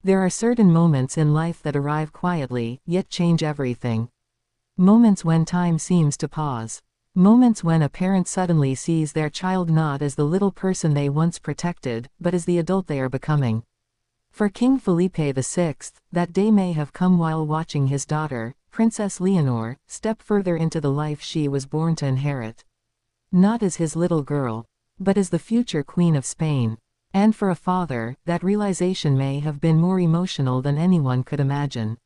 There are certain moments in life that arrive quietly, yet change everything. Moments when time seems to pause. Moments when a parent suddenly sees their child not as the little person they once protected, but as the adult they are becoming. For King Felipe VI, that day may have come while watching his daughter, Princess Leonor, step further into the life she was born to inherit. Not as his little girl, but as the future Queen of Spain. And for a father, that realization may have been more emotional than anyone could imagine.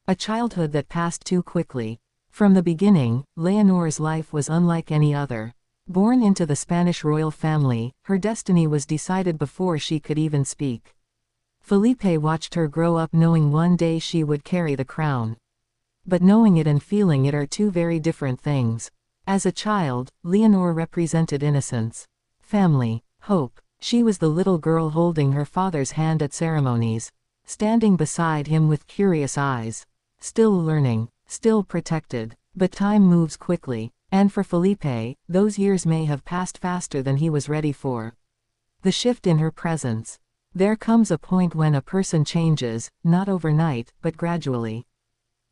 A childhood that passed too quickly. From the beginning, Leonor's life was unlike any other. Born into the Spanish royal family, her destiny was decided before she could even speak. Felipe watched her grow up knowing one day she would carry the crown. But knowing it and feeling it are two very different things. As a child, Leonor represented innocence, family, hope. She was the little girl holding her father's hand at ceremonies, standing beside him with curious eyes, still learning, still protected. But time moves quickly, and for Felipe, those years may have passed faster than he was ready for. The shift in her presence. There comes a point when a person changes, not overnight, but gradually.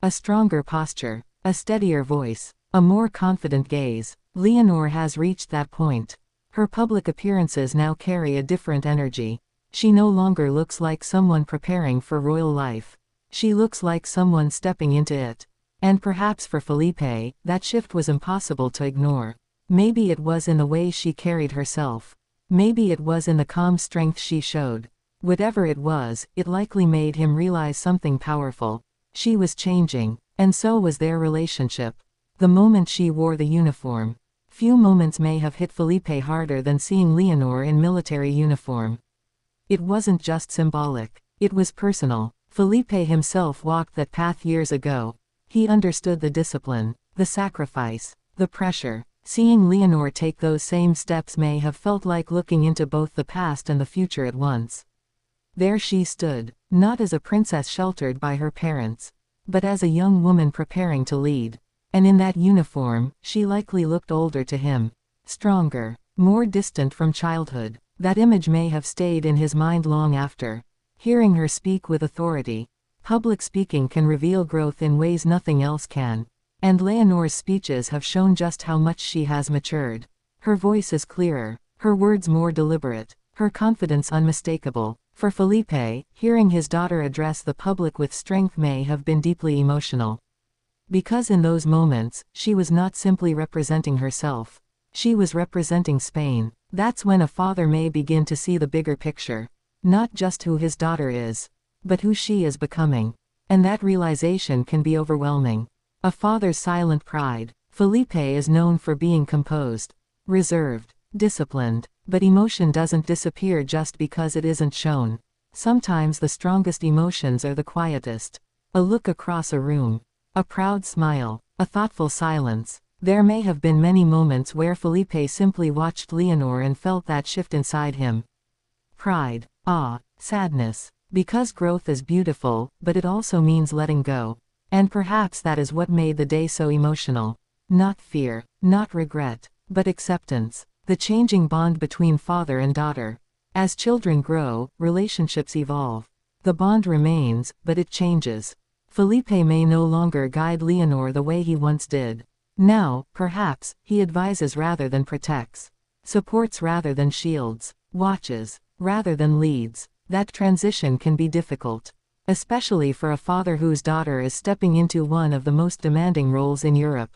A stronger posture, a steadier voice, a more confident gaze. Leonor has reached that point. Her public appearances now carry a different energy. She no longer looks like someone preparing for royal life. She looks like someone stepping into it. And perhaps for Felipe, that shift was impossible to ignore. Maybe it was in the way she carried herself. Maybe it was in the calm strength she showed. Whatever it was, it likely made him realize something powerful. She was changing, and so was their relationship. The moment she wore the uniform. Few moments may have hit Felipe harder than seeing Leonor in military uniform. It wasn't just symbolic, it was personal. Felipe himself walked that path years ago. He understood the discipline, the sacrifice, the pressure. Seeing Leonor take those same steps may have felt like looking into both the past and the future at once. There she stood, not as a princess sheltered by her parents, but as a young woman preparing to lead. And in that uniform, she likely looked older to him. Stronger, more distant from childhood. That image may have stayed in his mind long after. Hearing her speak with authority. Public speaking can reveal growth in ways nothing else can. And Leonor's speeches have shown just how much she has matured. Her voice is clearer, her words more deliberate, her confidence unmistakable. For Felipe, hearing his daughter address the public with strength may have been deeply emotional. Because in those moments, she was not simply representing herself. She was representing Spain. That's when a father may begin to see the bigger picture. Not just who his daughter is, but who she is becoming. And that realization can be overwhelming. A father's silent pride. Felipe is known for being composed, reserved, disciplined. But emotion doesn't disappear just because it isn't shown. Sometimes the strongest emotions are the quietest. A look across a room. A proud smile, a thoughtful silence. There may have been many moments where Felipe simply watched Leonor and felt that shift inside him. Pride, awe, sadness. Because growth is beautiful, but it also means letting go. And perhaps that is what made the day so emotional. Not fear, not regret, but acceptance. The changing bond between father and daughter. As children grow, relationships evolve. The bond remains, but it changes. Felipe may no longer guide Leonor the way he once did. Now, perhaps, he advises rather than protects. Supports rather than shields. Watches, rather than leads. That transition can be difficult. Especially for a father whose daughter is stepping into one of the most demanding roles in Europe.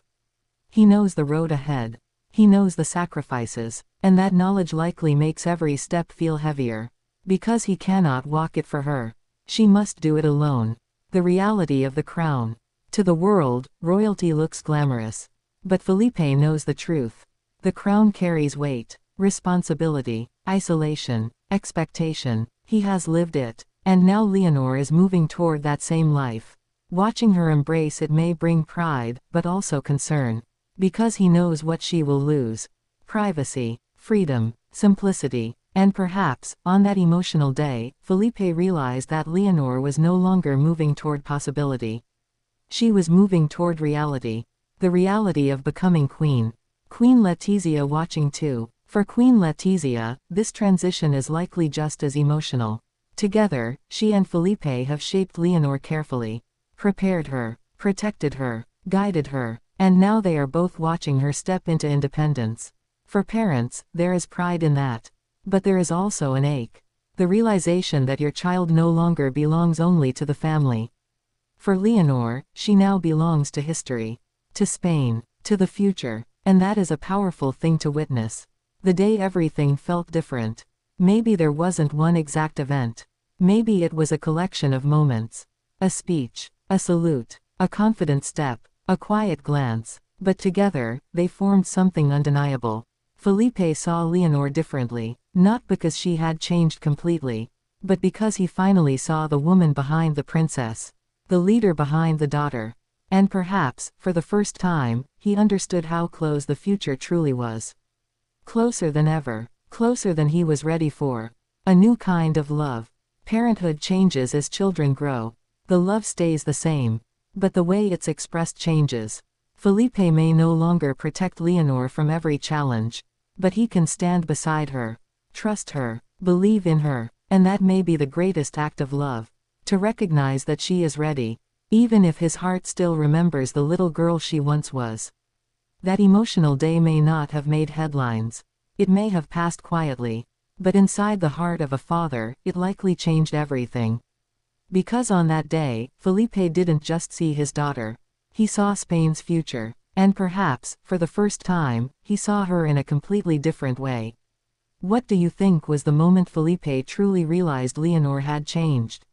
He knows the road ahead. He knows the sacrifices, and that knowledge likely makes every step feel heavier. Because he cannot walk it for her. She must do it alone. The reality of the crown. To the world, royalty looks glamorous. But Felipe knows the truth. The crown carries weight, responsibility, isolation, expectation. He has lived it. And now Leonor is moving toward that same life. Watching her embrace it may bring pride, but also concern. Because he knows what she will lose. Privacy, freedom, simplicity. And perhaps, on that emotional day, Felipe realized that Leonor was no longer moving toward possibility. She was moving toward reality. The reality of becoming queen. Queen Letizia watching too. For Queen Letizia, this transition is likely just as emotional. Together, she and Felipe have shaped Leonor carefully, prepared her, protected her, guided her, and now they are both watching her step into independence. For parents, there is pride in that. But there is also an ache. The realization that your child no longer belongs only to the family. For Leonor, she now belongs to history, to Spain, to the future, and that is a powerful thing to witness. The day everything felt different. Maybe there wasn't one exact event. Maybe it was a collection of moments. A speech, a salute, a confident step, a quiet glance. But together, they formed something undeniable. Felipe saw Leonor differently, not because she had changed completely, but because he finally saw the woman behind the princess, the leader behind the daughter. And perhaps, for the first time, he understood how close the future truly was. Closer than ever, closer than he was ready for. A new kind of love. Parenthood changes as children grow. The love stays the same, but the way it's expressed changes. Felipe may no longer protect Leonor from every challenge, but he can stand beside her, trust her, believe in her, and that may be the greatest act of love. To recognize that she is ready, even if his heart still remembers the little girl she once was. That emotional day may not have made headlines. It may have passed quietly. But inside the heart of a father, it likely changed everything. Because on that day, Felipe didn't just see his daughter. He saw Spain's future. And perhaps, for the first time, he saw her in a completely different way. What do you think was the moment Felipe truly realized Leonor had changed?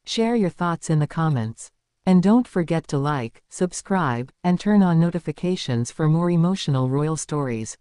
Share your thoughts in the comments. And don't forget to like, subscribe, and turn on notifications for more emotional royal stories.